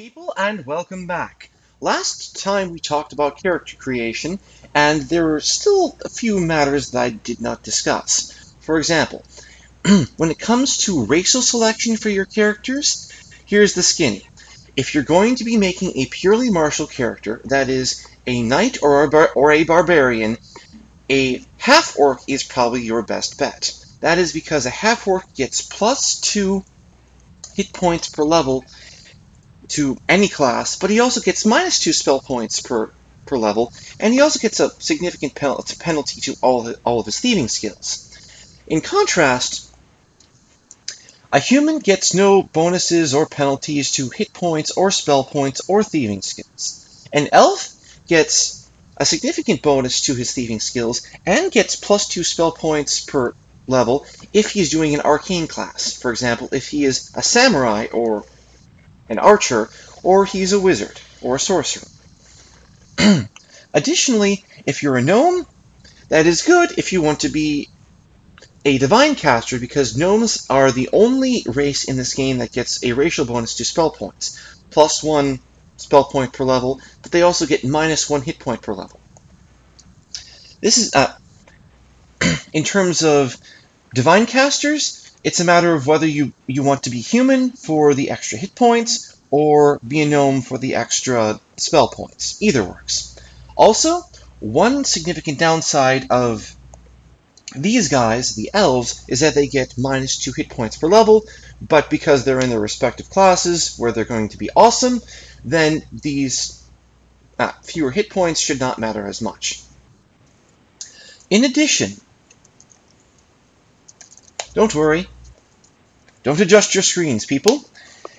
people, and welcome back. Last time we talked about character creation, and there were still a few matters that I did not discuss. For example, when it comes to racial selection for your characters, here's the skinny. If you're going to be making a purely martial character, that is, a knight or a barbarian, a half-orc is probably your best bet. That is because a half-orc gets +2 hit points per level to any class, but he also gets -2 spell points per level, and he also gets a significant penalty to all of his thieving skills. In contrast, a human gets no bonuses or penalties to hit points or spell points or thieving skills. An elf gets a significant bonus to his thieving skills and gets +2 spell points per level if he's doing an arcane class. For example, if he is a samurai or an archer, or he's a wizard or a sorcerer. Additionally, if you're a gnome, that is good if you want to be a divine caster, because gnomes are the only race in this game that gets a racial bonus to spell points. +1 spell point per level, but they also get -1 hit point per level. This is, in terms of divine casters, it's a matter of whether you want to be human for the extra hit points or be a gnome for the extra spell points. Either works. Also, one significant downside of these guys, the elves, is that they get -2 hit points per level, but because they're in their respective classes where they're going to be awesome, then these fewer hit points should not matter as much. In addition, don't worry, don't adjust your screens, people.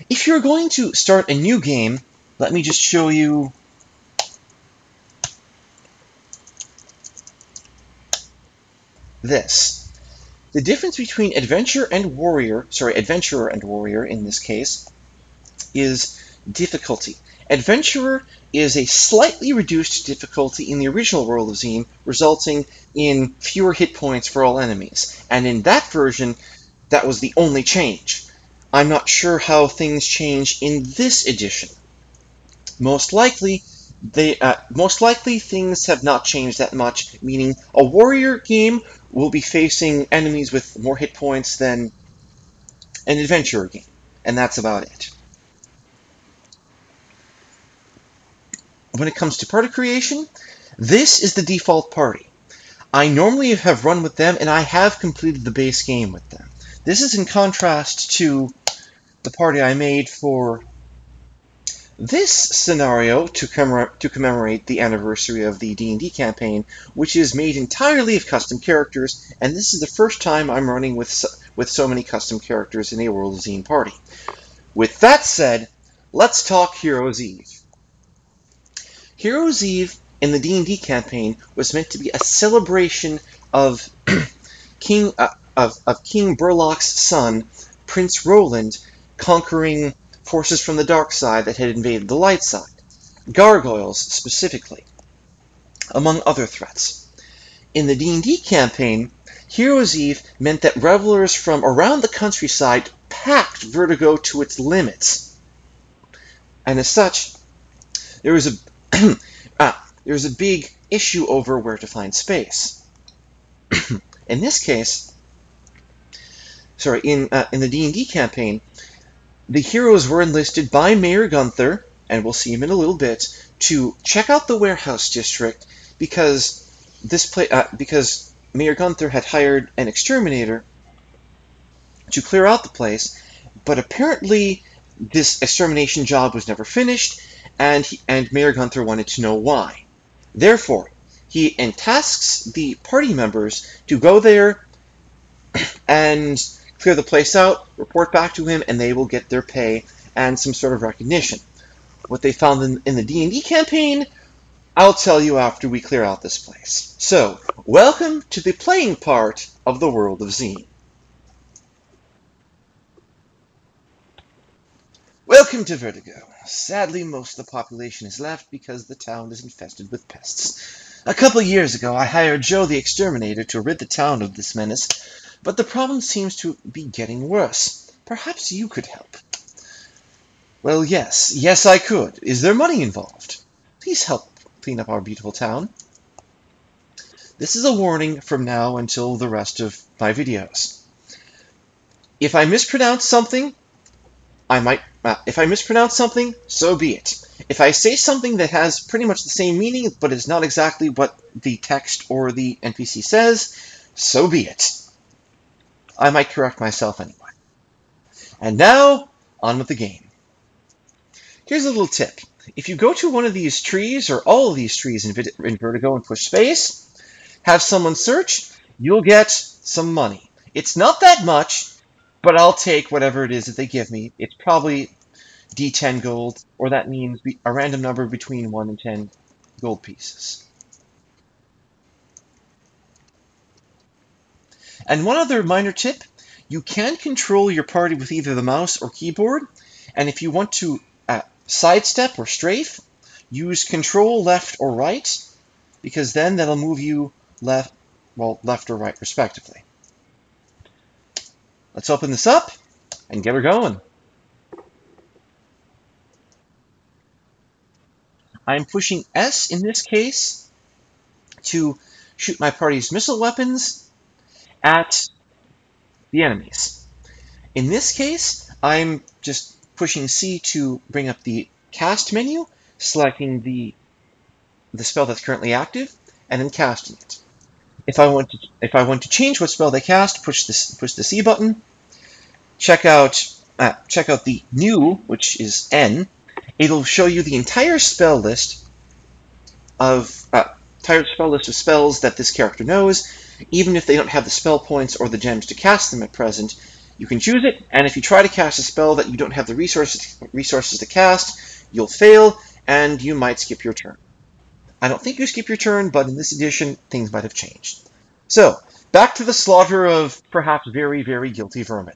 If you're going to start a new game, let me just show you this. The difference between adventurer and warrior in this case, is difficulty. Adventurer is a slightly reduced difficulty in the original world of Xeen, resulting in fewer hit points for all enemies. And in that version, that was the only change. I'm not sure how things change in this edition. Most likely things have not changed that much, meaning a warrior game will be facing enemies with more hit points than an adventurer game, and that's about it. When it comes to party creation, this is the default party. I normally have run with them, and I have completed the base game with them. This is in contrast to the party I made for this scenario to commemorate the anniversary of the D&D campaign, which is made entirely of custom characters, and this is the first time I'm running with so many custom characters in a World of Xeen party. With that said, let's talk Heroes' Eve. Heroes' Eve in the D&D campaign was meant to be a celebration of King Burlock's son, Prince Roland, conquering forces from the dark side that had invaded the light side, gargoyles specifically, among other threats. In the D&D campaign, Heroes' Eve meant that revelers from around the countryside packed Vertigo to its limits, and as such, there was a big issue over where to find space. In this case, in the D&D campaign, the heroes were enlisted by Mayor Gunther, and we'll see him in a little bit, to check out the warehouse district because Mayor Gunther had hired an exterminator to clear out the place, but apparently this extermination job was never finished, and Mayor Gunther wanted to know why. Therefore, he tasks the party members to go there and clear the place out, report back to him, and they will get their pay and some sort of recognition. What they found in the D&D campaign, I'll tell you after we clear out this place. So, welcome to the playing part of the World of Xeen. Welcome to Vertigo. Sadly, most of the population has left because the town is infested with pests. A couple years ago, I hired Joe the Exterminator to rid the town of this menace, but the problem seems to be getting worse. Perhaps you could help. Well, yes. Yes, I could. Is there money involved? Please help clean up our beautiful town. This is a warning from now until the rest of my videos. If I mispronounce something, if I mispronounce something, so be it. If I say something that has pretty much the same meaning, but is not exactly what the text or the NPC says, so be it. I might correct myself anyway. And now, on with the game. Here's a little tip. If you go to one of these trees, or all of these trees in Vertigo and push space, have someone search, you'll get some money. It's not that much, but I'll take whatever it is that they give me. It's probably D10 gold, or that means a random number between 1 and 10 gold pieces. And one other minor tip, you can control your party with either the mouse or keyboard, and if you want to sidestep or strafe, use control left or right, because then that'll move you left or right respectively. Let's open this up and get her going. I'm pushing S in this case to shoot my party's missile weapons at the enemies. In this case, I'm just pushing C to bring up the cast menu, selecting the spell that's currently active, and then casting it. If I want to change what spell they cast, push the C button. Check out the new, which is N. It'll show you the entire spell list of spells that this character knows, even if they don't have the spell points or the gems to cast them at present. You can choose it, and if you try to cast a spell that you don't have the resources to cast, you'll fail, and you might skip your turn. I don't think you skip your turn, but in this edition, things might have changed. So, back to the slaughter of perhaps very, very guilty vermin.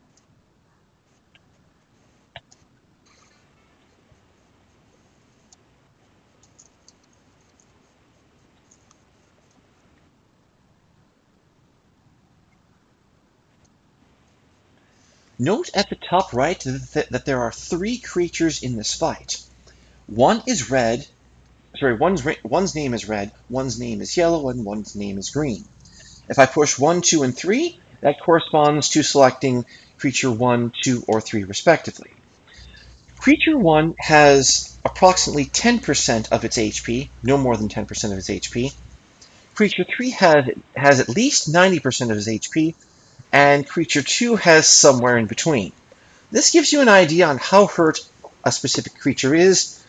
Note at the top right that there are 3 creatures in this fight. One is red. Sorry, one's name is red, one's name is yellow, and one's name is green. If I push 1, 2, and 3, that corresponds to selecting creature 1, 2, or 3 respectively. Creature 1 has approximately 10% of its HP, no more than 10% of its HP. Creature 3 has at least 90% of its HP, and creature 2 has somewhere in between. This gives you an idea on how hurt a specific creature is,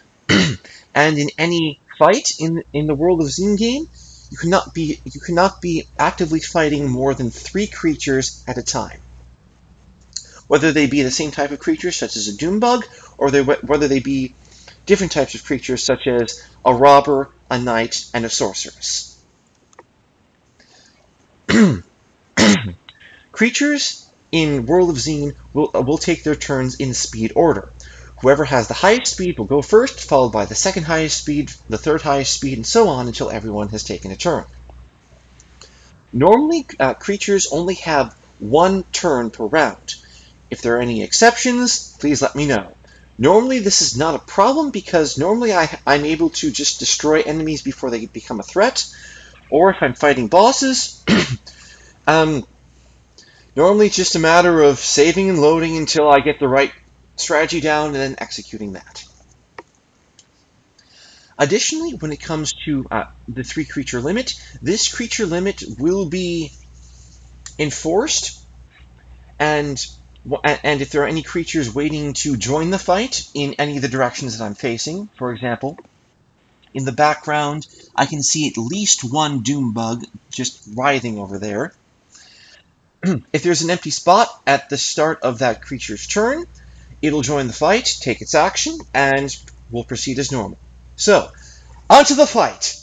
and in any fight in the World of Xeen game, you cannot be actively fighting more than 3 creatures at a time. Whether they be the same type of creature, such as a doom bug, or whether they be different types of creatures, such as a robber, a knight, and a sorceress. Creatures in World of Xeen will take their turns in speed order. Whoever has the highest speed will go first, followed by the second highest speed, the third highest speed, and so on until everyone has taken a turn. Normally, creatures only have 1 turn per round. If there are any exceptions, please let me know. Normally, this is not a problem because normally I'm able to just destroy enemies before they become a threat, or if I'm fighting bosses, normally it's just a matter of saving and loading until I get the right strategy down and then executing that. Additionally, when it comes to the 3 creature limit, this creature limit will be enforced, and if there are any creatures waiting to join the fight in any of the directions that I'm facing, for example, in the background I can see at least 1 doom bug just writhing over there. If there's an empty spot at the start of that creature's turn, it'll join the fight, take its action, and will proceed as normal. So, on to the fight!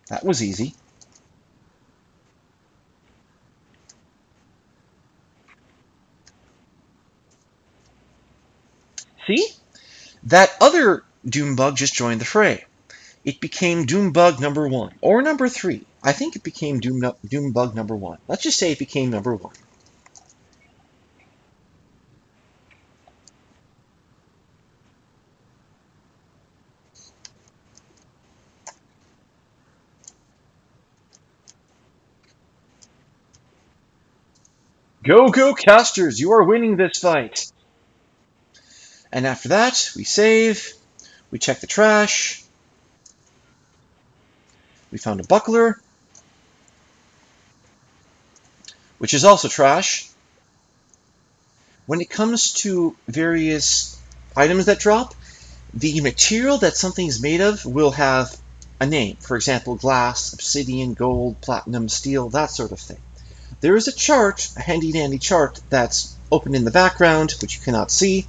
That was easy. See? That other doom bug just joined the fray. It became doom bug number 1, or number 3. I think it became doom bug number 1. Let's just say it became number 1. Go, go, casters! You are winning this fight! And after that, we save, we check the trash, we found a buckler, which is also trash. When it comes to various items that drop, the material that something is made of will have a name. For example, glass, obsidian, gold, platinum, steel, that sort of thing. There is a chart, a handy-dandy chart, that's open in the background, which you cannot see,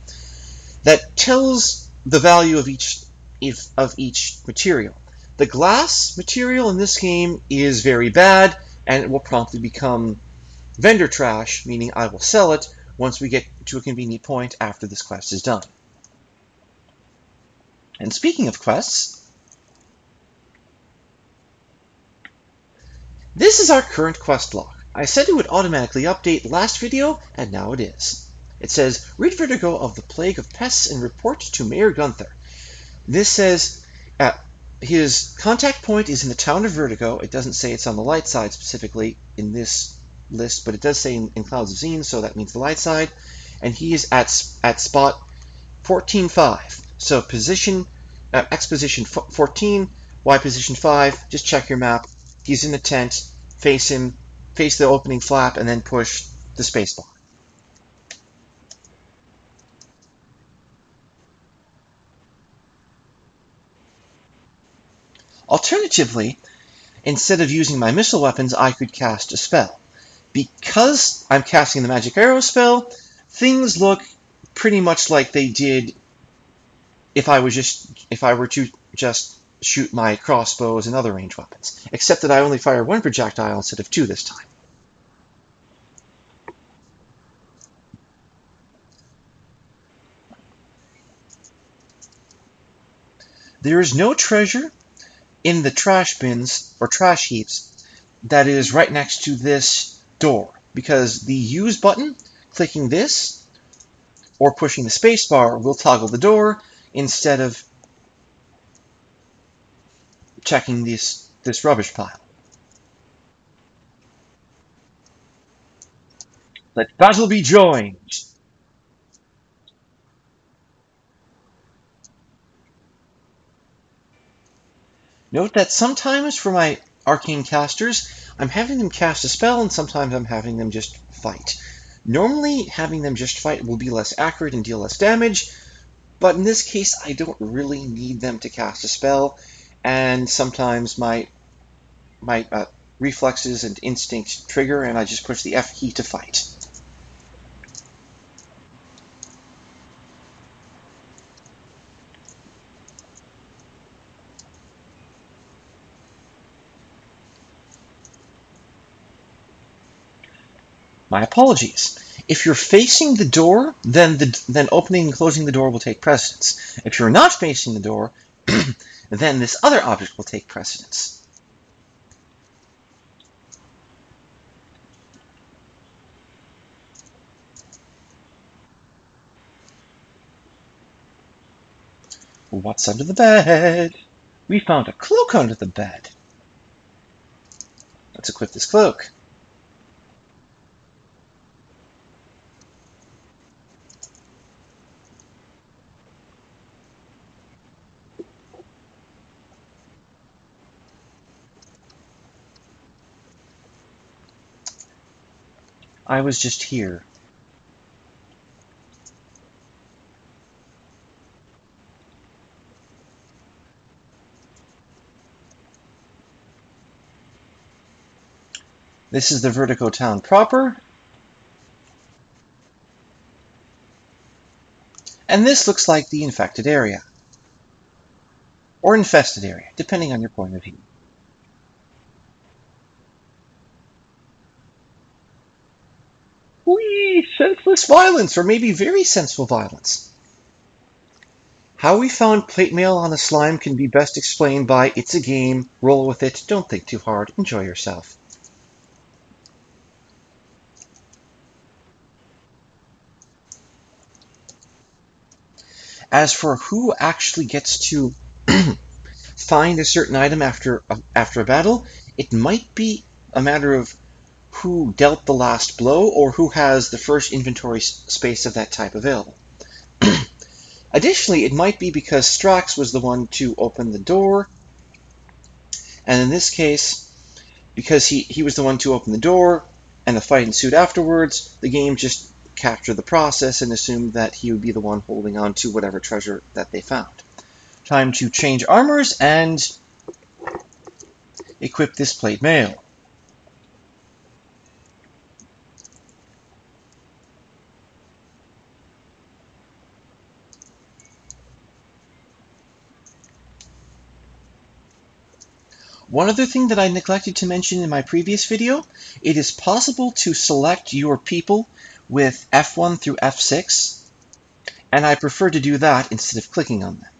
that tells the value of each material. The glass material in this game is very bad, and it will promptly become vendor trash, meaning I will sell it once we get to a convenient point after this quest is done. And speaking of quests, this is our current quest log. I said it would automatically update last video, and now it is. It says, read Vertigo of the Plague of Pests and report to Mayor Gunther. This says his contact point is in the town of Vertigo. It doesn't say it's on the light side specifically in this list, but it does say in Clouds of Xeen, so that means the light side. And he is at spot 14.5. So position, X position 14, Y position 5. Just check your map. He's in the tent. Face him. Face the opening flap, and then push the spacebar. Alternatively, instead of using my missile weapons, I could cast a spell. Because I'm casting the magic arrow spell, things look pretty much like they did if I were to just shoot my crossbows and other ranged weapons, except that I only fire one projectile instead of two this time. There is no treasure in the trash bins or trash heaps that is right next to this door, because the use button, clicking this or pushing the spacebar, will toggle the door instead of checking this rubbish pile. Let battle be joined! Note that sometimes for my arcane casters, I'm having them cast a spell, and sometimes I'm having them just fight. Normally, having them just fight will be less accurate and deal less damage, but in this case, I don't really need them to cast a spell, and sometimes my reflexes and instincts trigger, and I just push the F key to fight. My apologies. If you're facing the door, then opening and closing the door will take precedence. If you're not facing the door, then this other object will take precedence. What's under the bed? We found a cloak under the bed. Let's equip this cloak. I was just here. This is the Vertigo town proper. And this looks like the infected area. Or infested area, depending on your point of view. Whee! Senseless violence, or maybe very sensible violence. How we found plate mail on a slime can be best explained by, it's a game, roll with it, don't think too hard, enjoy yourself. As for who actually gets to find a certain item after a battle, it might be a matter of who dealt the last blow or who has the first inventory space of that type available. Additionally, it might be because Strax was the one to open the door, and in this case, because he was the one to open the door and the fight ensued afterwards, the game just captured the process and assumed that he would be the one holding on to whatever treasure that they found. Time to change armors and equip this plate mail. One other thing that I neglected to mention in my previous video, it is possible to select your people with F1 through F6, and I prefer to do that instead of clicking on them.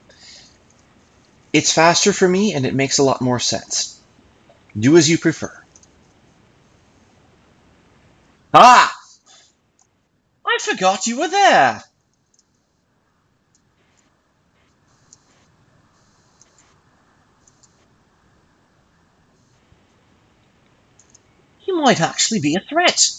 It's faster for me and it makes a lot more sense. Do as you prefer. Ah! I forgot you were there! You might actually be a threat.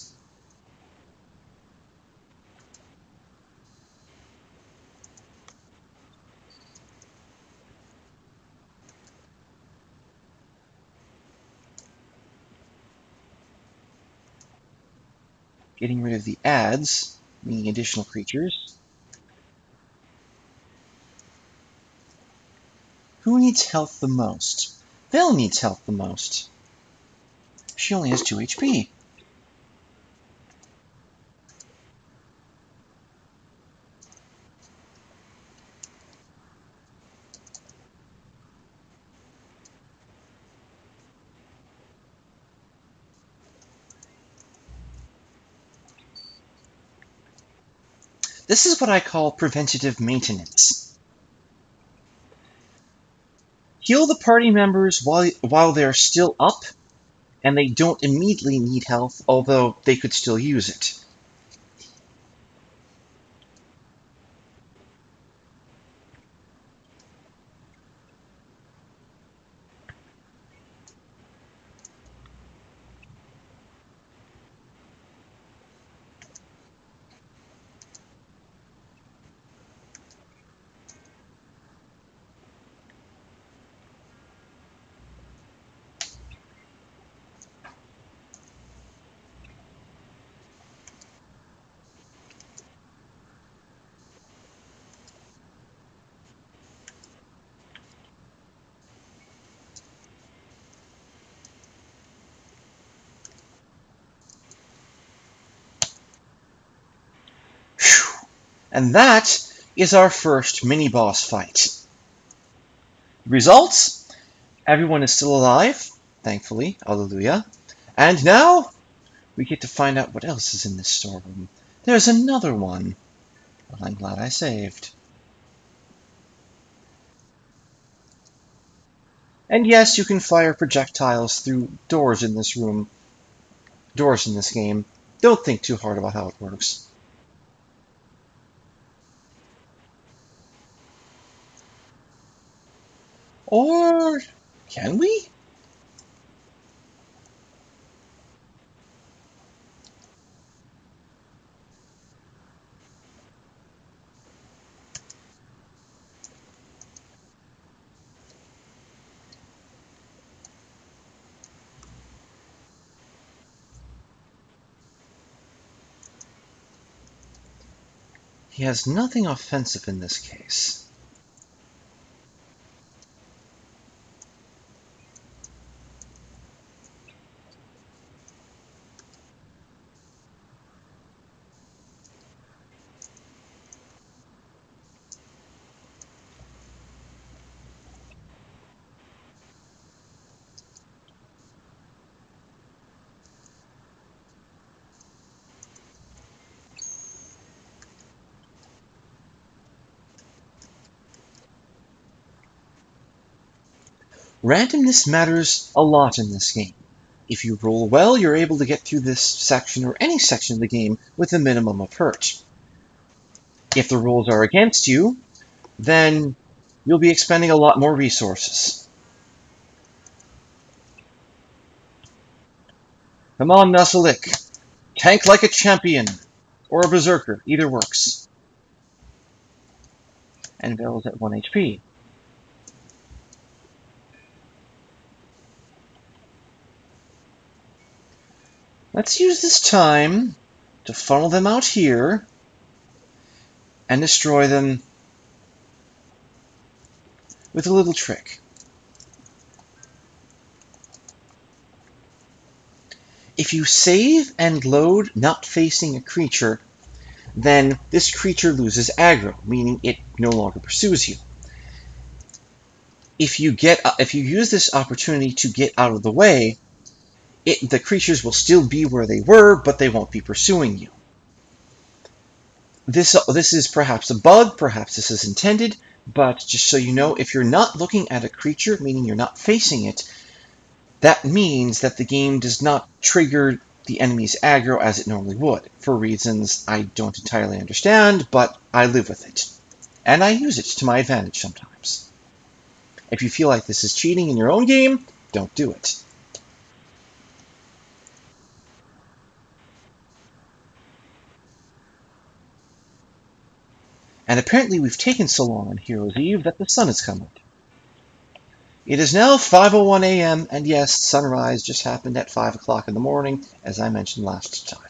Getting rid of the ads, meaning additional creatures. Who needs health the most? Vel needs health the most. She only has 2 HP. This is what I call preventative maintenance. Heal the party members while they're still up, and they don't immediately need health, although they could still use it. And that is our first mini-boss fight. Results? Everyone is still alive, thankfully, hallelujah. And now, we get to find out what else is in this storeroom. There's another one. Well, I'm glad I saved. And yes, you can fire projectiles through doors in this room. Doors in this game. Don't think too hard about how it works. Or can we? He has nothing offensive in this case. Randomness matters a lot in this game. If you roll well, you're able to get through this section or any section of the game with a minimum of hurt. If the rolls are against you, then you'll be expending a lot more resources. Come on, Nasulik. Tank like a champion. Or a berserker. Either works. And Vel's at 1 HP. Let's use this time to funnel them out here and destroy them with a little trick. If you save and load not facing a creature, then this creature loses aggro, meaning it no longer pursues you. If you use this opportunity to get out of the way, the creatures will still be where they were, but they won't be pursuing you. This is perhaps a bug, perhaps this is intended, but just so you know, if you're not looking at a creature, meaning you're not facing it, that means that the game does not trigger the enemy's aggro as it normally would, for reasons I don't entirely understand, but I live with it. And I use it to my advantage sometimes. If you feel like this is cheating in your own game, don't do it. And apparently we've taken so long on Heroes Eve that the sun has come up. It is now 5:01 a.m., and yes, sunrise just happened at 5 o'clock in the morning, as I mentioned last time.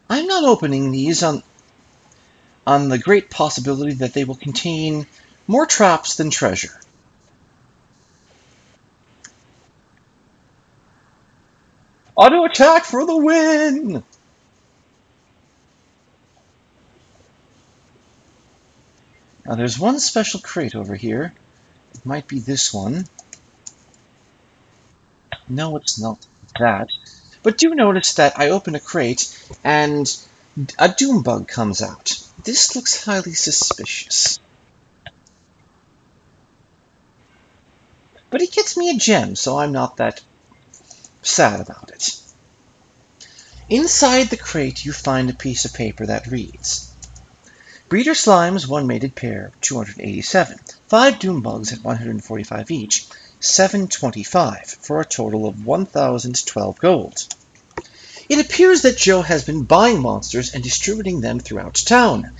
I'm not opening these on the great possibility that they will contain more traps than treasure. Auto attack for the win! Now there's one special crate over here. It might be this one. No, it's not that. But do notice that I open a crate and a doom bug comes out. This looks highly suspicious. But it gets me a gem, so I'm not that sad about it. Inside the crate, you find a piece of paper that reads, Breeder Slimes, 1 mated pair, 287. 5 doom bugs at 145 each, 725, for a total of 1,012 gold. It appears that Joe has been buying monsters and distributing them throughout town.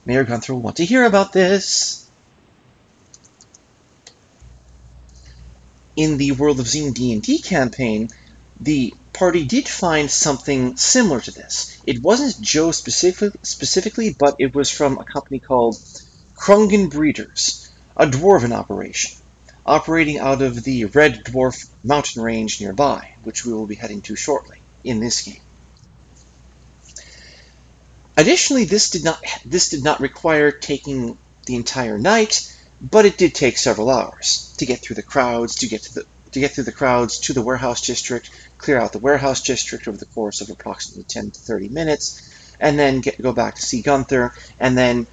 Mayor Gunther will want to hear about this. In the World of Xeen D&D campaign, the party did find something similar to this. It wasn't Joe specifically, but it was from a company called Krungen Breeders, a dwarven operation, operating out of the Red Dwarf mountain range nearby, which we will be heading to shortly in this game. Additionally, this did not require taking the entire night, but it did take several hours to get through the crowds, to get through the crowds to the warehouse district, clear out the warehouse district over the course of approximately 10 to 30 minutes, and then go back to see Gunther, and then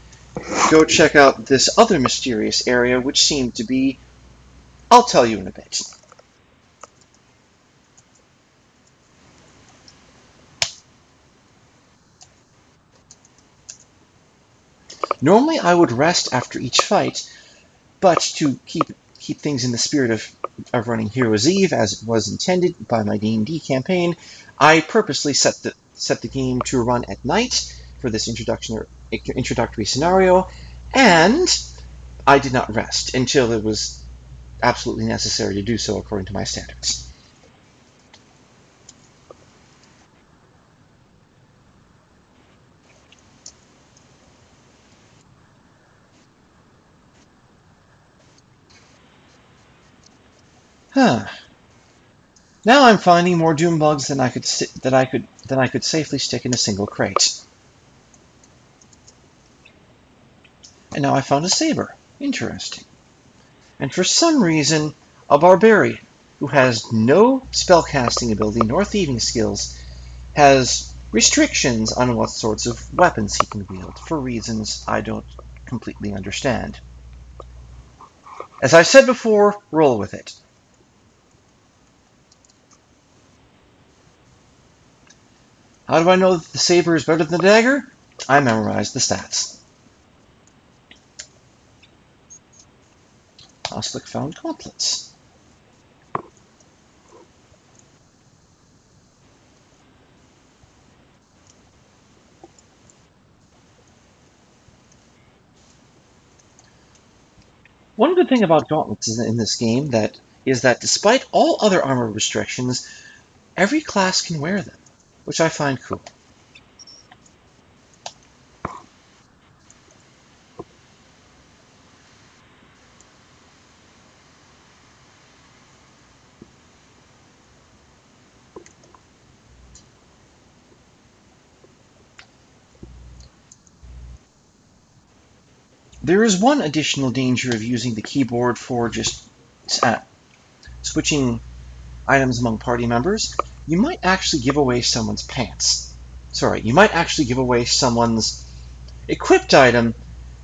go check out this other mysterious area, which seemed to be... I'll tell you in a bit. Normally I would rest after each fight, but to keep things in the spirit of running Heroes Eve as it was intended by my D&D campaign, I purposely set the game to run at night for this introductory scenario, and I did not rest until it was absolutely necessary to do so according to my standards. Huh. Now I'm finding more doom bugs than I could safely stick in a single crate. And now I found a saber. Interesting. And for some reason, a barbarian who has no spellcasting ability nor thieving skills has restrictions on what sorts of weapons he can wield, for reasons I don't completely understand. As I said before, roll with it. How do I know that the saber is better than the dagger? I memorized the stats. Oslick found gauntlets. One good thing about gauntlets in this game is that despite all other armor restrictions, every class can wear them, which I find cool. There is one additional danger of using the keyboard for just switching items among party members. You might actually give away someone's pants. Sorry, you might actually give away someone's equipped item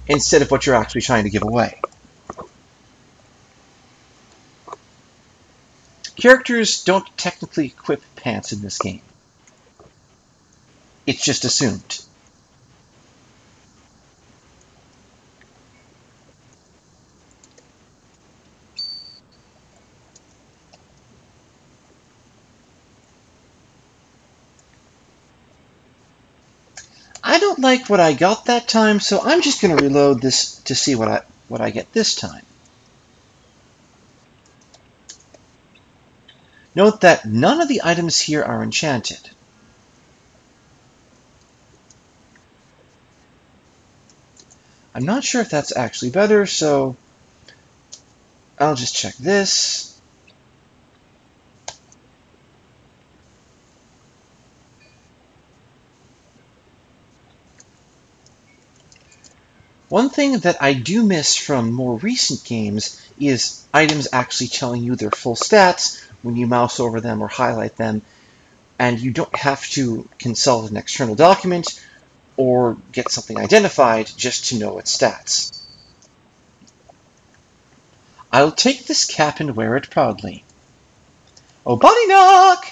instead of what you're actually trying to give away. Characters don't technically equip pants in this game. It's just assumed. I don't like what I got that time, so I'm just going to reload this to see what I get this time. Note that none of the items here are enchanted. I'm not sure if that's actually better, so I'll just check this. One thing that I do miss from more recent games is items actually telling you their full stats when you mouse over them or highlight them, and you don't have to consult an external document or get something identified just to know its stats. I'll take this cap and wear it proudly. Oh, body knock!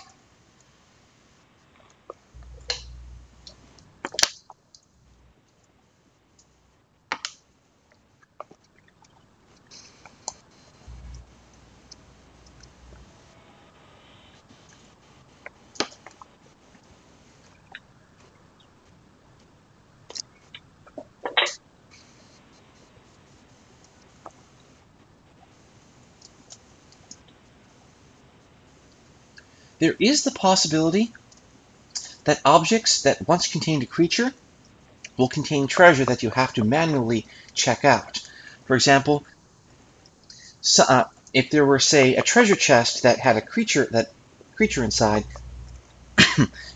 There is the possibility that objects that once contained a creature will contain treasure that you have to manually check out. For example, if there were, say, a treasure chest that had a creature inside,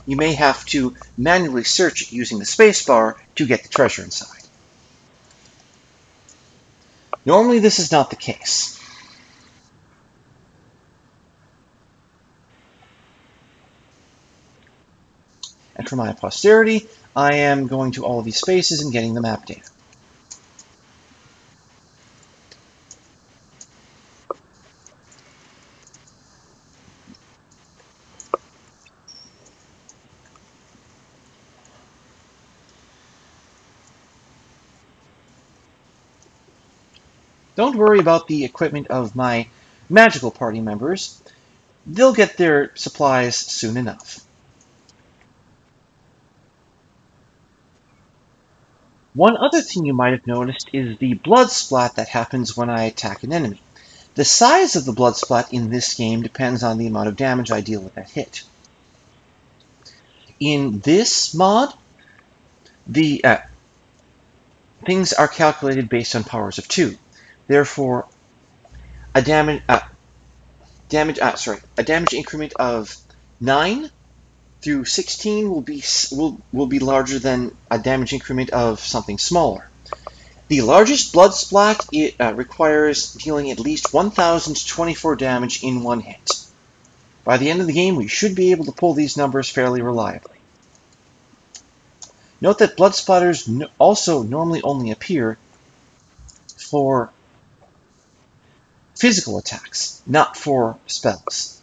you may have to manually search it using the spacebar to get the treasure inside. Normally, this is not the case. And for my posterity, I am going to all of these spaces and getting the map data. Don't worry about the equipment of my magical party members. They'll get their supplies soon enough. One other thing you might have noticed is the blood splat that happens when I attack an enemy. The size of the blood splat in this game depends on the amount of damage I deal with that hit. In this mod, the things are calculated based on powers of 2. Therefore, a damage increment of 9 through 16 will be larger than a damage increment of something smaller. The largest blood splat requires dealing at least 1,024 damage in one hit. By the end of the game, we should be able to pull these numbers fairly reliably. Note that blood splatters also normally only appear for physical attacks, not for spells.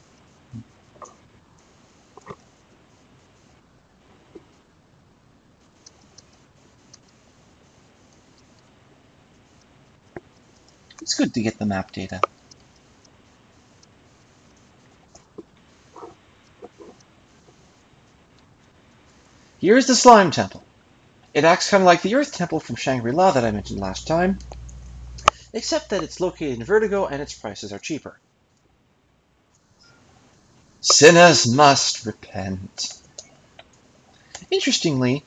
It's good to get the map data. Here's the Slime Temple. It acts kind of like the Earth Temple from Shangri-La that I mentioned last time, except that it's located in Vertigo and its prices are cheaper. Sinners must repent. Interestingly,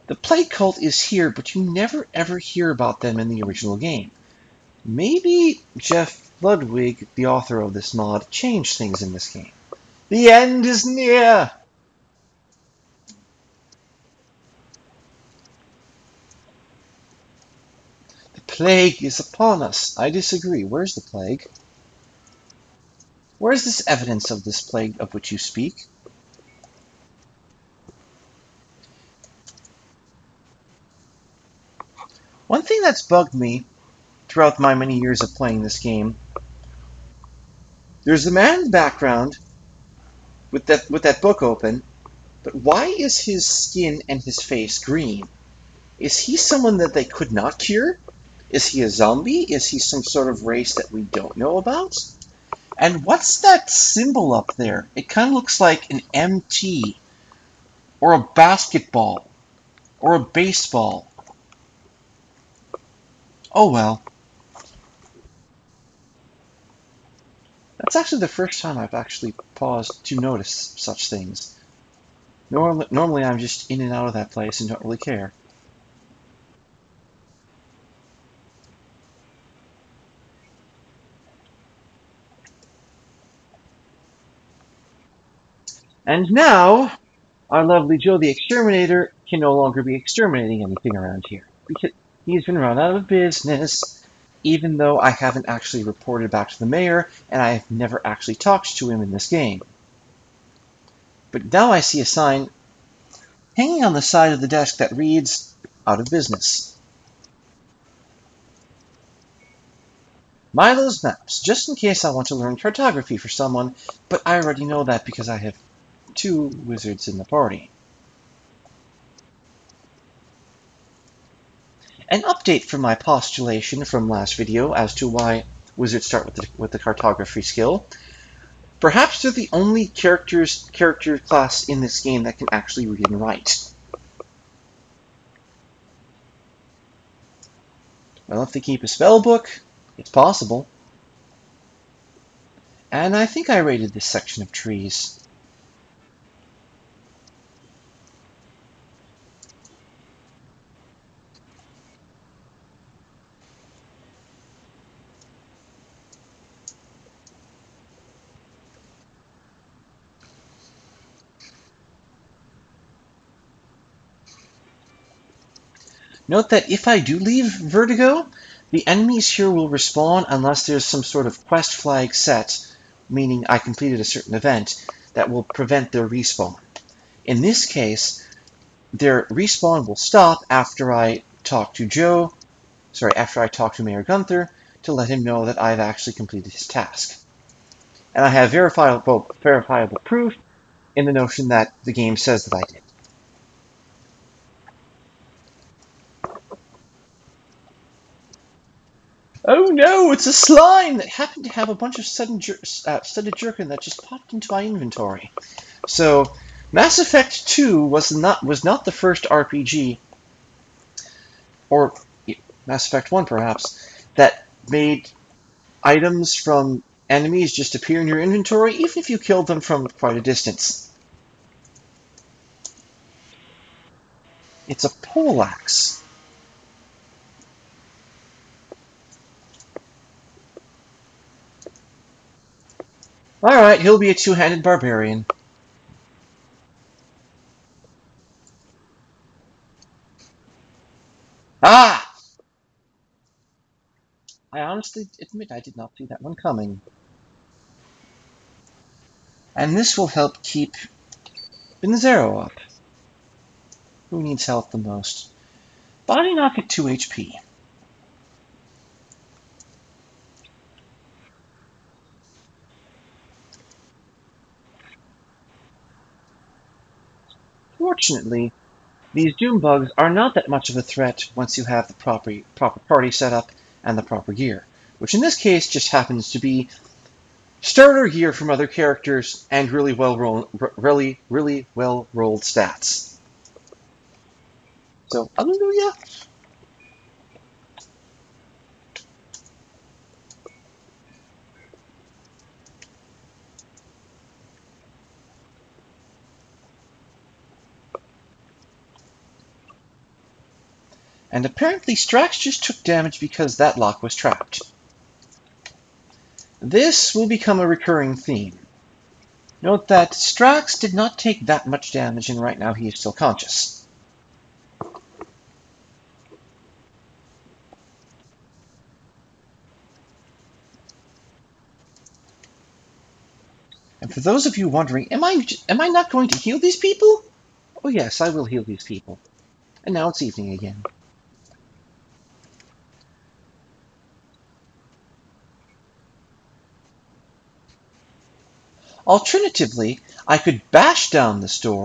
the Plague Cult is here, but you never ever hear about them in the original game. Maybe Jeff Ludwig, the author of this mod, changed things in this game. The end is near! The plague is upon us. I disagree. Where's the plague? Where is this evidence of this plague of which you speak? One thing that's bugged me throughout my many years of playing this game, there's a man in the background with that book open, but why is his skin and his face green? Is he someone that they could not cure? Is he a zombie? Is he some sort of race that we don't know about? And what's that symbol up there? It kind of looks like an MT, or a basketball, or a baseball. Oh well. That's actually the first time I've actually paused to notice such things. Normally I'm just in and out of that place and don't really care. And now, our lovely Joe the Exterminator can no longer be exterminating anything around here, because he's been run out of business, even though I haven't actually reported back to the mayor, and I have never actually talked to him in this game. But now I see a sign hanging on the side of the desk that reads, "Out of business." Milo's Maps, just in case I want to learn cartography for someone, but I already know that because I have 2 wizards in the party. An update from my postulation from last video as to why wizards start with the cartography skill. Perhaps they're the only character class in this game that can actually read and write. Well, if they keep a spell book, it's possible. And I think I rated this section of trees. Note that if I do leave Vertigo, the enemies here will respawn unless there's some sort of quest flag set, meaning I completed a certain event, that will prevent their respawn. In this case, their respawn will stop after I talk to Mayor Gunther to let him know that I've actually completed his task. And I have verifiable proof in the notion that the game says that I did. Oh no, it's a slime that happened to have a bunch of studded jerkin that just popped into my inventory. So, Mass Effect 2 was not the first RPG, or Mass Effect 1 perhaps, that made items from enemies just appear in your inventory, even if you killed them from quite a distance. It's a poleaxe. Alright, he'll be a two-handed barbarian. Ah! I honestly admit I did not see that one coming. And this will help keep Benzero up. Who needs health the most? Body knock at 2 HP. Unfortunately, these doom bugs are not that much of a threat once you have the proper party set up and the proper gear, which in this case just happens to be starter gear from other characters and really well rolled stats. So, hallelujah. And apparently Strax just took damage because that lock was trapped. This will become a recurring theme. Note that Strax did not take that much damage, and right now he is still conscious. And for those of you wondering, am I not going to heal these people? Oh yes, I will heal these people. And now it's evening again. Alternatively, I could bash down this door,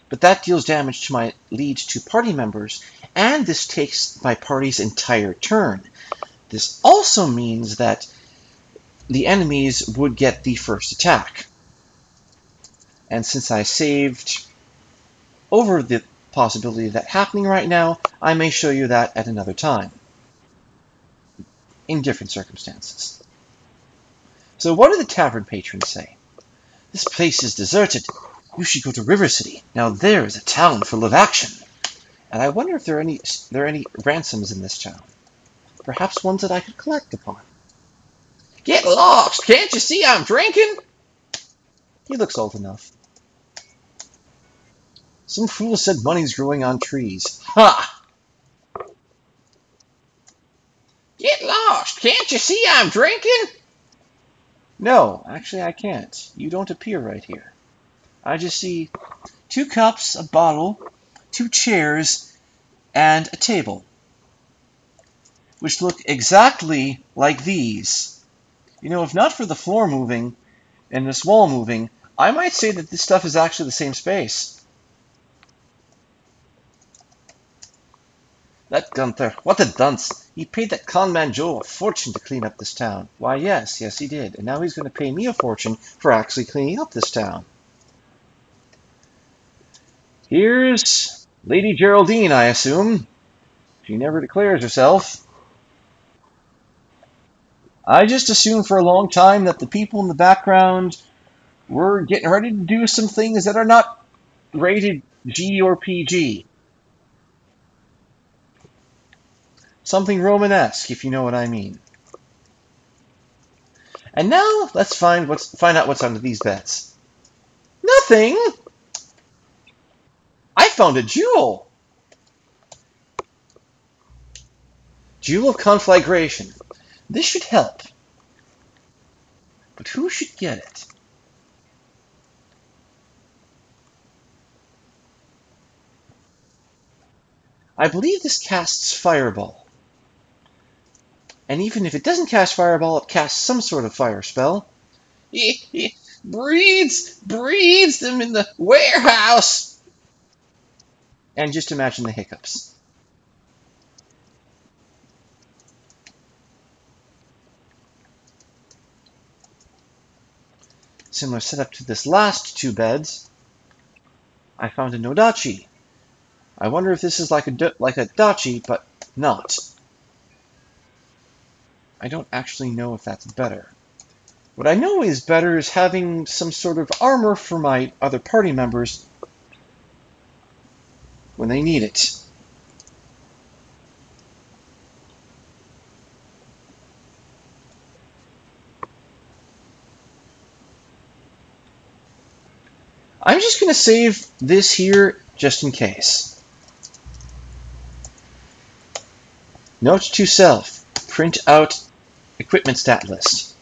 but that deals damage to my lead to party members, and this takes my party's entire turn. This also means that the enemies would get the first attack. And since I saved over the possibility of that happening right now, I may show you that at another time, in different circumstances. So what do the tavern patrons say? This place is deserted. You should go to River City. Now there is a town full of action. And I wonder if there are any ransoms in this town. Perhaps ones that I could collect upon. Get lost! Can't you see I'm drinking? He looks old enough. Some fool said money's growing on trees. Ha! Get lost! Can't you see I'm drinking? No, actually I can't. You don't appear right here. I just see 2 cups, a bottle, 2 chairs, and a table, which look exactly like these. You know, if not for the floor moving and this wall moving, I might say that this stuff is actually the same space. That Gunther, what a dunce! He paid that conman Joe a fortune to clean up this town. Why, yes, he did. And now he's going to pay me a fortune for actually cleaning up this town. Here's Lady Geraldine, I assume. She never declares herself. I just assumed for a long time that the people in the background were getting ready to do some things that are not rated G or PG. Something Romanesque, if you know what I mean. And now let's find out what's under these beds. Nothing. I found a jewel. Jewel of Conflagration. This should help. But who should get it? I believe this casts Fireball. And even if it doesn't cast Fireball, it casts some sort of fire spell. breeds them in the warehouse! And just imagine the hiccups. Similar setup to this last 2 beds. I found a Nodachi. I wonder if this is like a dachi, but not. I don't actually know if that's better. What I know is better is having some sort of armor for my other party members when they need it. I'm just going to save this here just in case. Note to self, print out equipment stat list.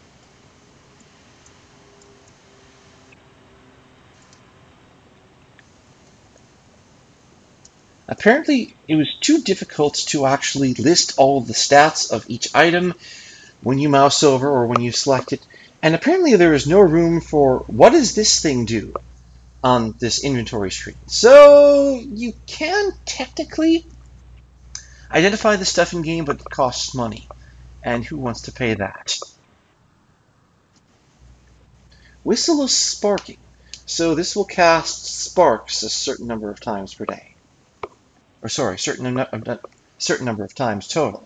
Apparently, it was too difficult to actually list all the stats of each item when you mouse over or when you select it. And apparently there is no room for, what does this thing do? on this inventory screen. So you can technically identify the stuff in game, but it costs money. And who wants to pay that? Whistle of Sparking. So this will cast sparks a certain number of times per day. Or sorry, certain number of times total.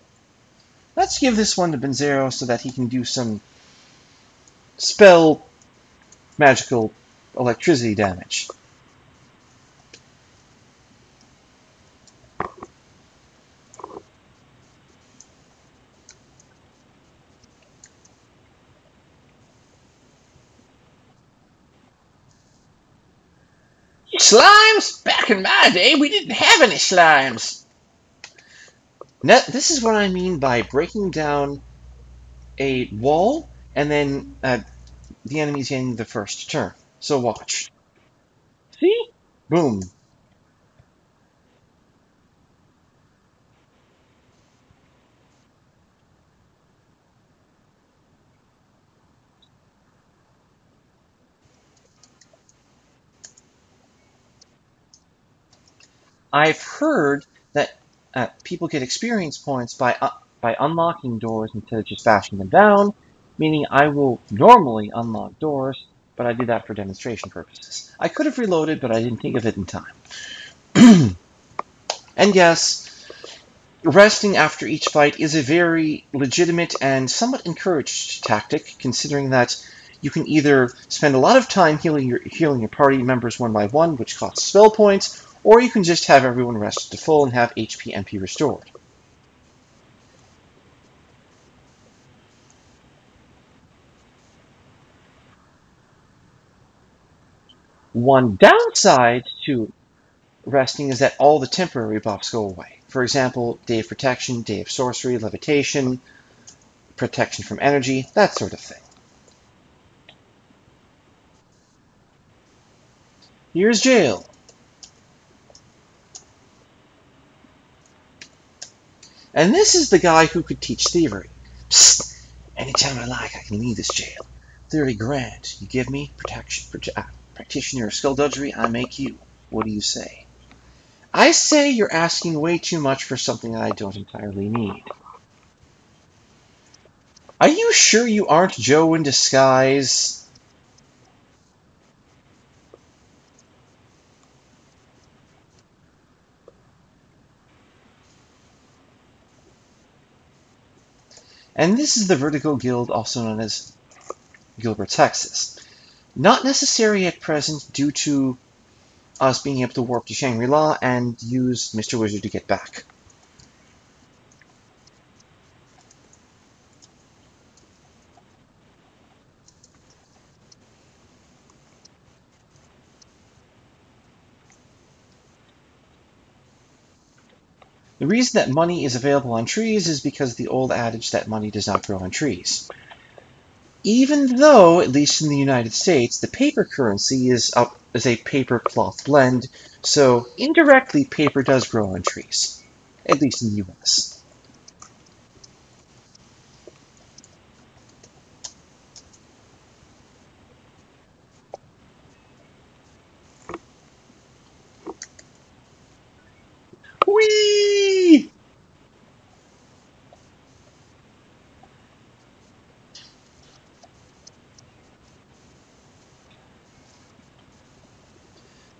Let's give this one to Benzero so that he can do some spell magical electricity damage. Slimes? Back in my day, we didn't have any slimes. Now, this is what I mean by breaking down a wall and then the enemy's getting the first turn. So watch. See? Boom. I've heard that people get experience points by unlocking doors instead of just bashing them down, meaning I will normally unlock doors, but I did that for demonstration purposes. I could have reloaded, but I didn't think of it in time. And yes, resting after each fight is a very legitimate and somewhat encouraged tactic, considering that you can either spend a lot of time healing your party members one by one, which costs spell points, or you can just have everyone rested to full and have HP MP restored. One downside to resting is that all the temporary buffs go away. For example, Day of Protection, Day of Sorcery, Levitation, Protection from Energy, that sort of thing. Here's Jail. And this is the guy who could teach thievery. Psst! Anytime I like, I can leave this jail. 30 grand. You give me practitioner of skullduggery, I make you. What do you say? I say you're asking way too much for something I don't entirely need. Are you sure you aren't Joe in disguise? And this is the Vertigo Guild, also known as Gilbert, Texas. Not necessary at present due to us being able to warp to Shangri-La and use Mr. Wizard to get back. The reason that money is available on trees is because of the old adage that money does not grow on trees. Even though, at least in the United States, the paper currency is a paper-cloth blend, so indirectly paper does grow on trees, at least in the US. Whee!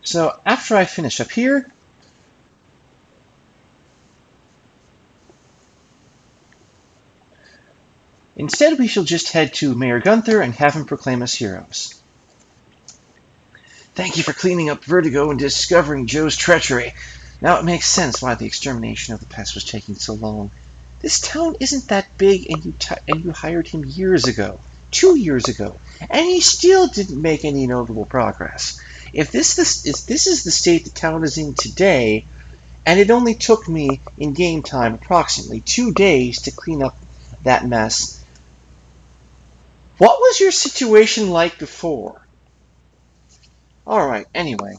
So after I finish up here, instead we shall just head to Mayor Gunther and have him proclaim us heroes. Thank you for cleaning up Vertigo and discovering Joe's treachery. Now it makes sense why the extermination of the pest was taking so long. This town isn't that big, and you hired him years ago, 2 years ago, and he still didn't make any notable progress. If this is the state the town is in today, and it only took me in game time approximately 2 days to clean up that mess, what was your situation like before? Alright, anyway.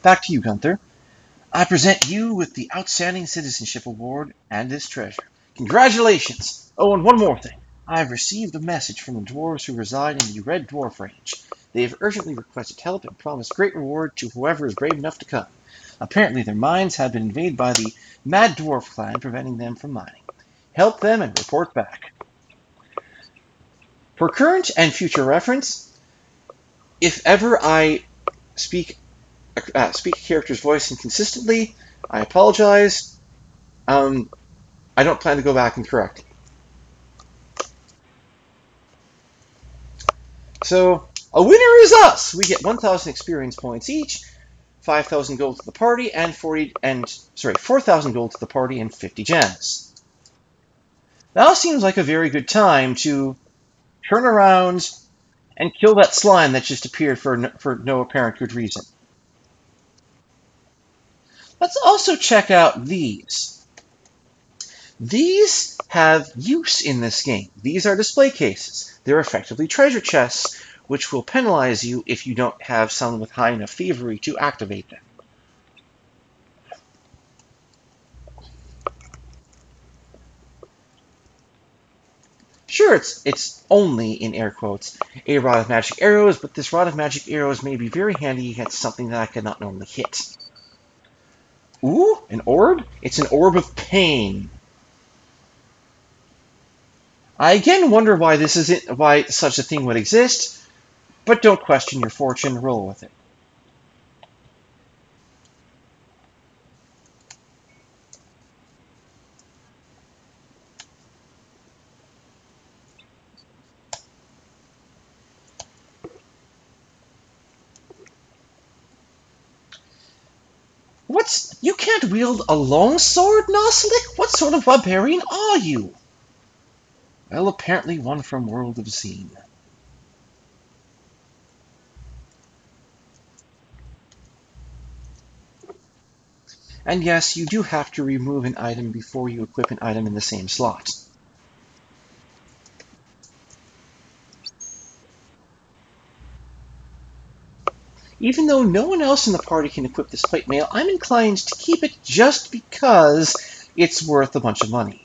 Back to you, Gunther. I present you with the Outstanding Citizenship Award and this treasure. Congratulations! Oh, and one more thing. I have received a message from the dwarves who reside in the Red Dwarf Range. They have urgently requested help and promised great reward to whoever is brave enough to come. Apparently their mines have been invaded by the Mad Dwarf clan, preventing them from mining. Help them and report back. For current and future reference, if ever I speak a character's voice inconsistently, I apologize. I don't plan to go back and correct it. So, a winner is us! We get 1,000 experience points each, 5,000 gold to the party, and 4,000 gold to the party and 50 gems. Now seems like a very good time to turn around and kill that slime that just appeared for no apparent good reason. Let's also check out these. These have use in this game. These are display cases. They're effectively treasure chests, which will penalize you if you don't have someone with high enough thievery to activate them. Sure, it's only, in air quotes, a rod of magic arrows, but this rod of magic arrows may be very handy against something that I cannot normally hit. Ooh, an orb? It's an orb of pain. I again wonder why why such a thing would exist, but don't question your fortune, roll with it. You can't wield a longsword, Noslik? What sort of barbarian are you? Well, apparently one from World of Xeen. And yes, you do have to remove an item before you equip an item in the same slot. Even though no one else in the party can equip this plate mail, I'm inclined to keep it just because it's worth a bunch of money.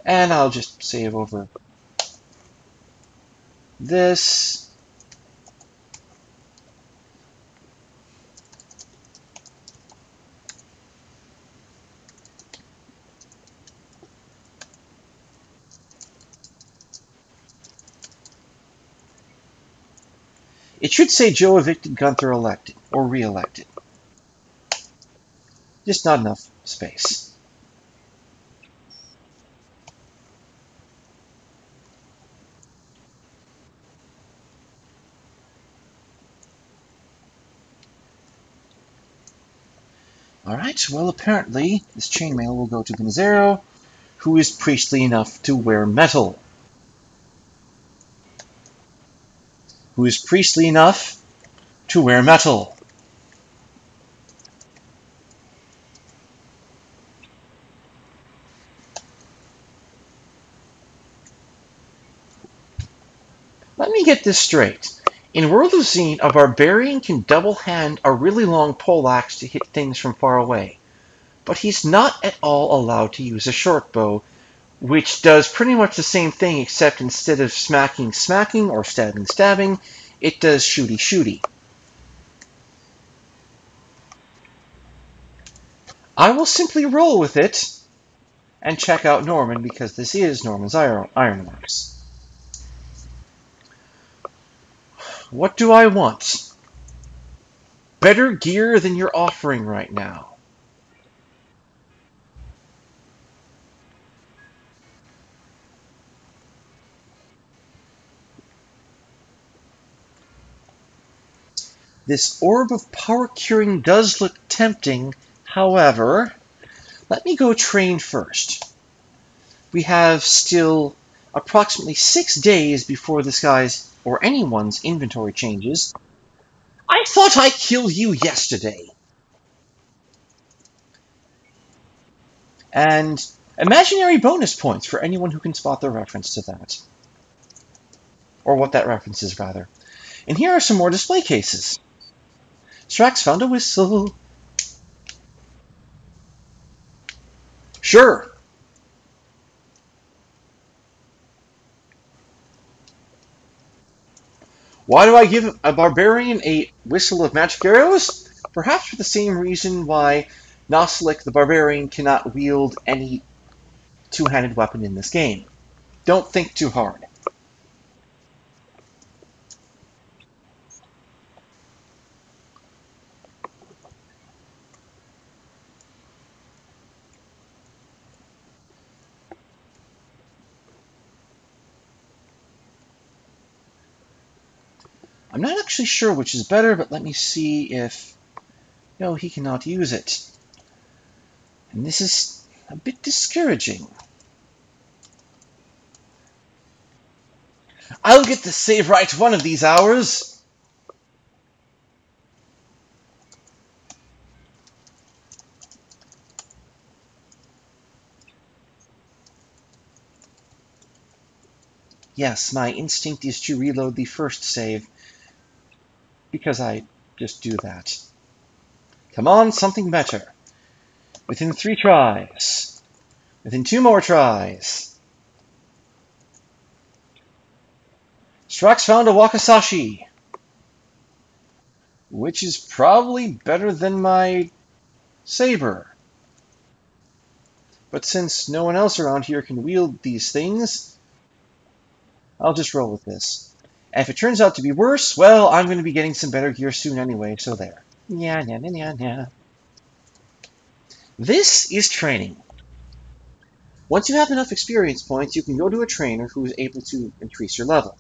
And I'll just save over this. It should say Joe evicted, Gunther elected, or re-elected. Just not enough space. Alright, well apparently this chainmail will go to Gonzero, who is priestly enough to wear metal. Who is priestly enough to wear metal. Let me get this straight. In World of Xeen, a barbarian can double-hand a really long poleaxe to hit things from far away, but he's not at all allowed to use a short bow, which does pretty much the same thing, except instead of smacking or stabbing, it does shooty. I will simply roll with it and check out Norman, because this is Norman's Ironworks. What do I want? Better gear than you're offering right now. This orb of power curing does look tempting, however, let me go train first. We have still approximately 6 days before this guy's or anyone's inventory changes. I thought I killed you yesterday. And imaginary bonus points for anyone who can spot the reference to that. Or what that reference is, rather. And here are some more display cases. Strax found a whistle. Sure. Why do I give a barbarian a whistle of magic arrows? Perhaps for the same reason why Noslik the barbarian cannot wield any two-handed weapon in this game. Don't think too hard. I'm not actually sure which is better, but let me see if... No, he cannot use it. And this is a bit discouraging. I'll get the save right one of these hours. Yes, my instinct is to reload the first save, because I just do that. Come on, something better. Within 3 tries. Within 2 more tries. Strax found a Wakasashi, which is probably better than my saber. But since no one else around here can wield these things, I'll just roll with this. And if it turns out to be worse, well, I'm going to be getting some better gear soon anyway, so there. Yeah, yeah, yeah, yeah. This is training. Once you have enough experience points, you can go to a trainer who is able to increase your level.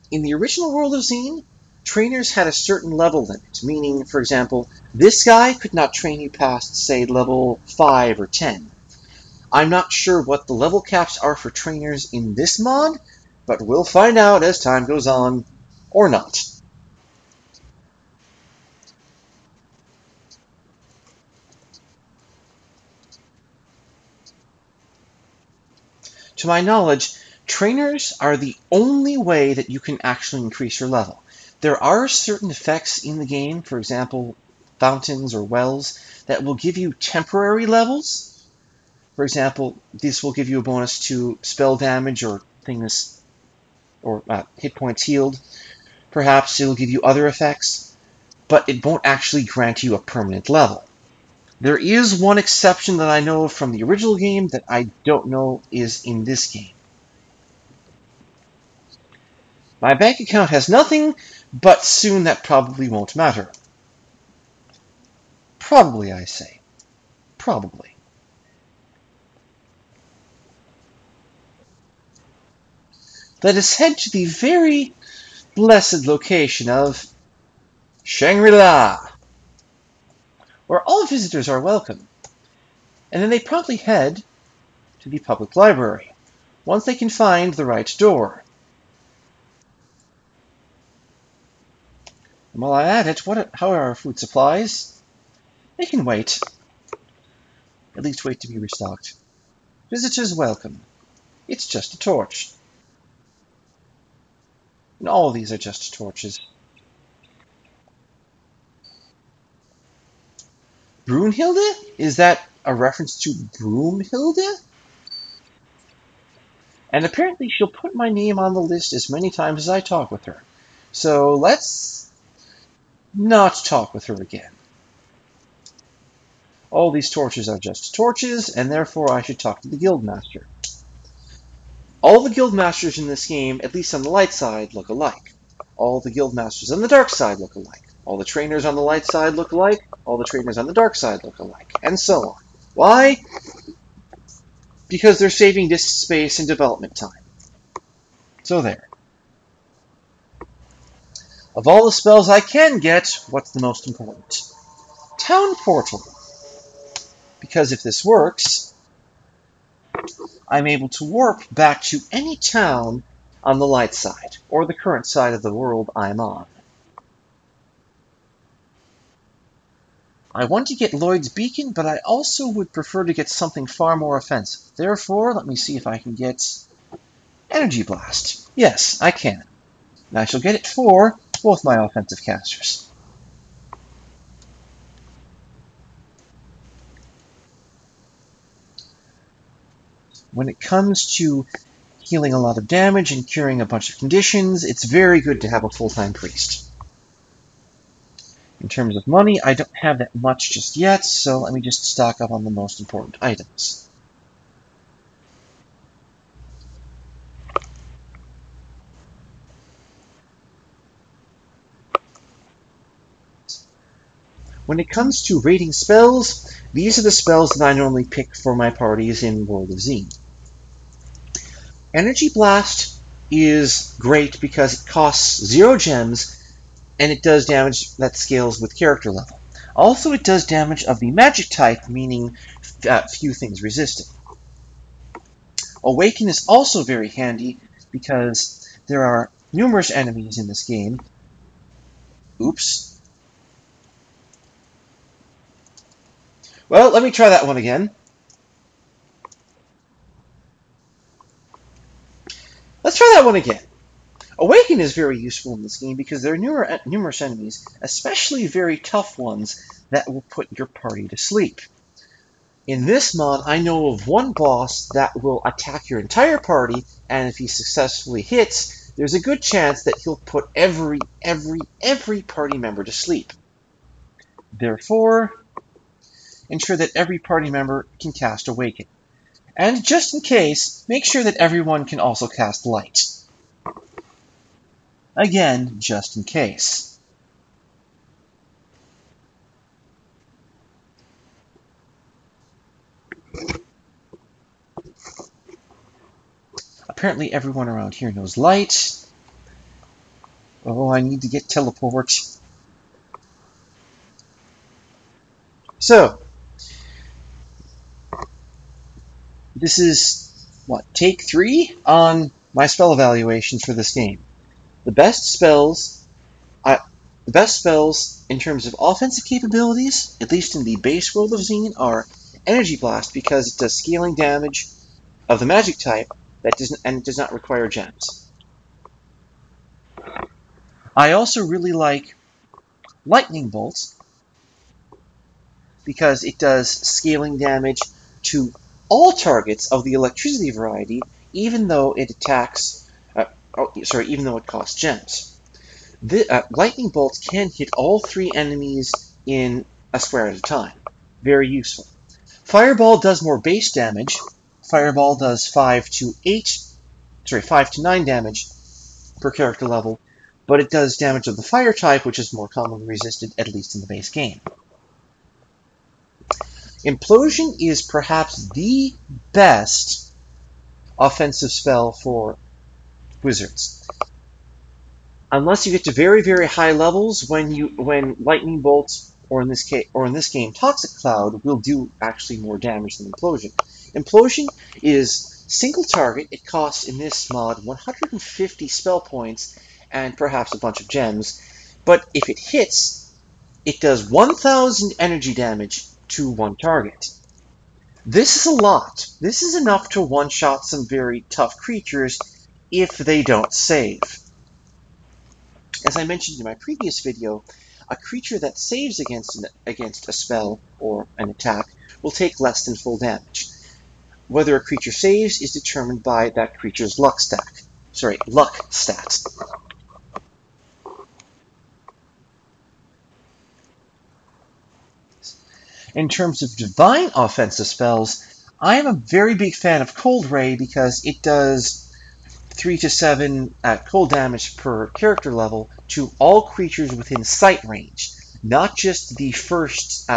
In the original world of Xeen, trainers had a certain level limit, meaning, for example, this guy could not train you past, say, level 5 or 10. I'm not sure what the level caps are for trainers in this mod, but we'll find out as time goes on, or not. To my knowledge, trainers are the only way that you can actually increase your level. There are certain effects in the game, for example, fountains or wells, that will give you temporary levels. For example, this will give you a bonus to spell damage or things, or hit points healed. Perhaps it'll give you other effects, but it won't actually grant you a permanent level. There is one exception that I know of from the original game that I don't know is in this game. My bank account has nothing, but soon that probably won't matter. Probably, I say. Probably. Let us head to the very blessed location of Shangri-La, where all visitors are welcome. And then they promptly head to the public library, once they can find the right door. And while I'm at it, how are our food supplies? They can wait. At least wait to be restocked. Visitors welcome. It's just a torch. And all of these are just torches. Brunhilde? Is that a reference to Broomhilde? And apparently she'll put my name on the list as many times as I talk with her. So let's not talk with her again. All these torches are just torches, and therefore I should talk to the Guildmaster. All the Guildmasters in this game, at least on the light side, look alike. All the Guildmasters on the dark side look alike. All the trainers on the light side look alike. All the trainers on the dark side look alike. And so on. Why? Because they're saving disk space and development time. So there. Of all the spells I can get, what's the most important? Town Portal. Because if this works, I'm able to warp back to any town on the light side, or the current side of the world I'm on. I want to get Lloyd's Beacon, but I also would prefer to get something far more offensive. Therefore, let me see if I can get Energy Blast. Yes, I can. And I shall get it for both my offensive casters. When it comes to healing a lot of damage and curing a bunch of conditions, it's very good to have a full-time priest. In terms of money, I don't have that much just yet, so let me just stock up on the most important items. When it comes to rating spells, these are the spells that I normally pick for my parties in World of Xeen. Energy Blast is great because it costs 0 gems, and it does damage that scales with character level. Also, it does damage of the magic type, meaning few things resisted. Awaken is also very handy because there are numerous enemies in this game. Oops. Well, let me try that one again. Let's try that one again. Awaken is very useful in this game because there are numerous enemies, especially very tough ones, that will put your party to sleep. In this mod, I know of one boss that will attack your entire party, and if he successfully hits, there's a good chance that he'll put every party member to sleep. Therefore, ensure that every party member can cast Awaken. And just in case, make sure that everyone can also cast Light. Again, just in case. Apparently everyone around here knows Light. Oh, I need to get Teleport. So, this is, take 3 on my spell evaluations for this game. The best spells in terms of offensive capabilities, at least in the base World of Xeen, are Energy Blast because it does scaling damage of the magic type and it does not require gems. I also really like Lightning Bolt because it does scaling damage to all targets of the electricity variety, even though it even though it costs gems. Lightning Bolt can hit all 3 enemies in a square at a time. Very useful. Fireball does more base damage. Fireball does 5 to 9 damage per character level, but it does damage of the fire type, which is more commonly resisted, at least in the base game. Implosion is perhaps the best offensive spell for wizards. Unless you get to very high levels, when Lightning Bolt or in this game Toxic Cloud will do actually more damage than Implosion. Implosion is single target. It costs in this mod 150 spell points and perhaps a bunch of gems, but if it hits, it does 1,000 energy damage to one target. This is a lot. This is enough to one-shot some very tough creatures if they don't save. As I mentioned in my previous video, a creature that saves against a spell or an attack will take less than full damage. Whether a creature saves is determined by that creature's luck stat. In terms of divine offensive spells, I am a very big fan of Cold Ray because it does 3 to 7 cold damage per character level to all creatures within sight range, not just the first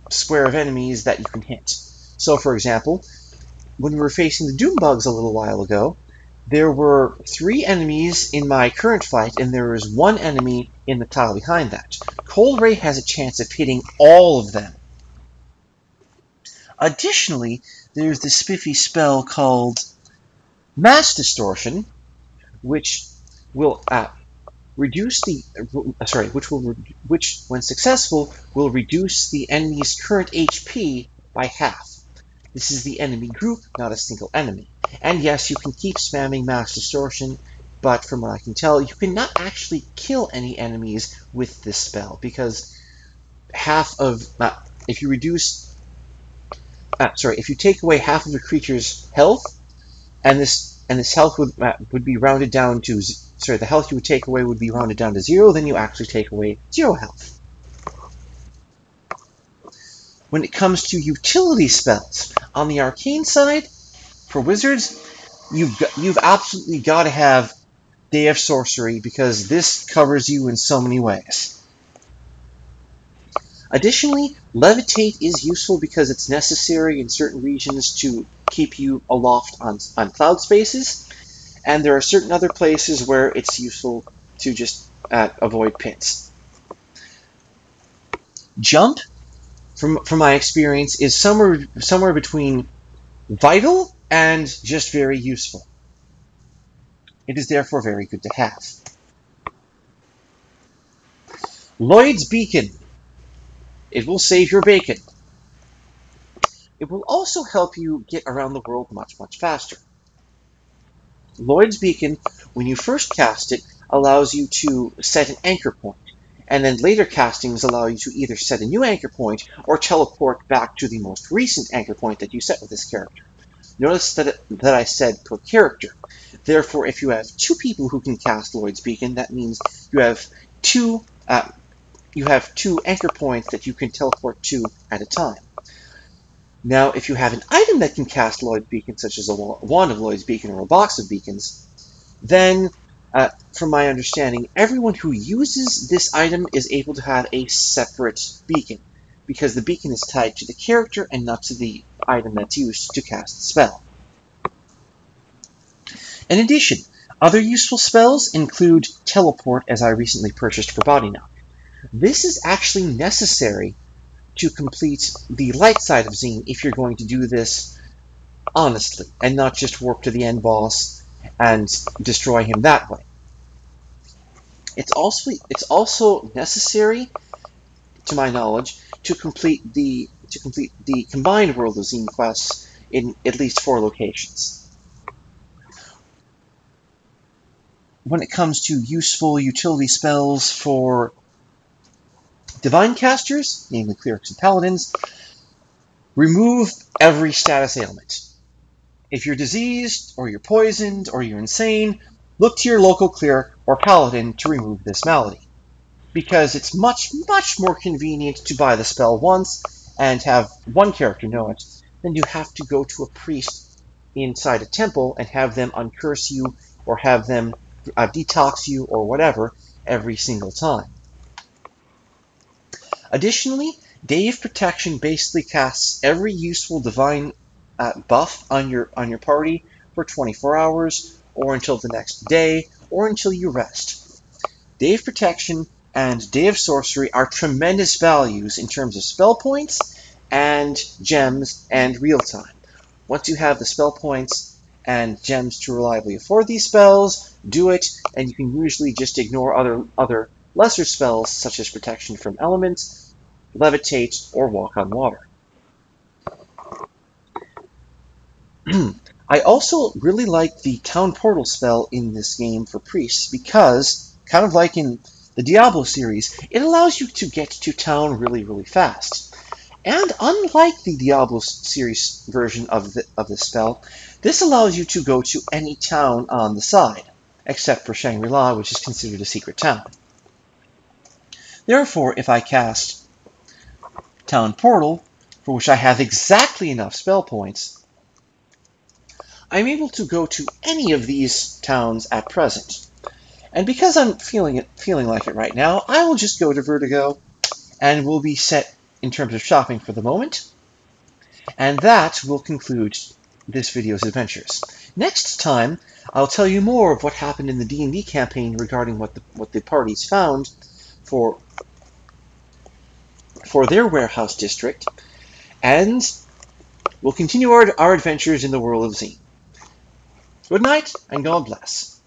square of enemies that you can hit. So, for example, when we were facing the Doom Bugs a little while ago, there were 3 enemies in my current fight, and there was 1 enemy in the tile behind that. Cold Ray has a chance of hitting all of them. Additionally, there's this spiffy spell called Mass Distortion, which will reduce the which when successful will reduce the enemy's current HP by half. This is the enemy group, not a single enemy. And yes, you can keep spamming Mass Distortion, but from what I can tell, you cannot actually kill any enemies with this spell because if you take away half of the creature's health, and this and this health would be rounded down to, sorry, the health you would take away would be rounded down to 0, then you actually take away 0 health. When it comes to utility spells, on the arcane side, for wizards, you've absolutely got to have Day of Sorcery, because this covers you in so many ways. Additionally, Levitate is useful because it's necessary in certain regions to keep you aloft on cloud spaces, and there are certain other places where it's useful to just avoid pits. Jump, from my experience, is somewhere between vital and just very useful. It is therefore very good to have. Lloyd's Beacon. It will save your bacon. It will also help you get around the world much, much faster. Lloyd's Beacon, when you first cast it, allows you to set an anchor point, and then later castings allow you to either set a new anchor point or teleport back to the most recent anchor point that you set with this character. Notice that I said per character. Therefore, if you have 2 people who can cast Lloyd's Beacon, that means you have 2 anchor points that you can teleport to at a time. Now, if you have an item that can cast Lloyd's Beacon, such as a wand of Lloyd's Beacon or a box of beacons, then, from my understanding, everyone who uses this item is able to have a separate beacon, because the beacon is tied to the character and not to the item that's used to cast the spell. In addition, other useful spells include Teleport, as I recently purchased for Body Knock. This is actually necessary to complete the light side of Xeen if you're going to do this honestly, and not just warp to the end boss and destroy him that way. It's also necessary, to my knowledge, to complete the combined World of Xeen quests in at least 4 locations. When it comes to useful utility spells for Divine Casters, namely Clerics and Paladins, remove every status ailment. If you're diseased, or you're poisoned, or you're insane, look to your local Cleric or Paladin to remove this malady, because it's much, much more convenient to buy the spell once and have one character know it than you have to go to a priest inside a temple and have them uncurse you or have them detox you or whatever every single time. Additionally, Day of Protection basically casts every useful divine buff on your party for 24 hours, or until the next day, or until you rest. Day of Protection and Day of Sorcery are tremendous values in terms of spell points and gems and real time. Once you have the spell points and gems to reliably afford these spells, do it, and you can usually just ignore other lesser spells such as Protection from Elements, Levitate, or Walk on Water. I also really like the Town Portal spell in this game for priests because, kind of like in the Diablo series, it allows you to get to town really, really fast. And unlike the Diablo series version of this spell, this allows you to go to any town on the side, except for Shangri-La, which is considered a secret town. Therefore, if I cast Town Portal, for which I have exactly enough spell points, I'm able to go to any of these towns at present. And because I'm feeling like it right now, I will just go to Vertigo, and we'll be set in terms of shopping for the moment. And that will conclude this video's adventures. Next time, I'll tell you more of what happened in the D&D campaign regarding what the parties found for their warehouse district, and we'll continue our adventures in the world of Xeen. Good night, and God bless.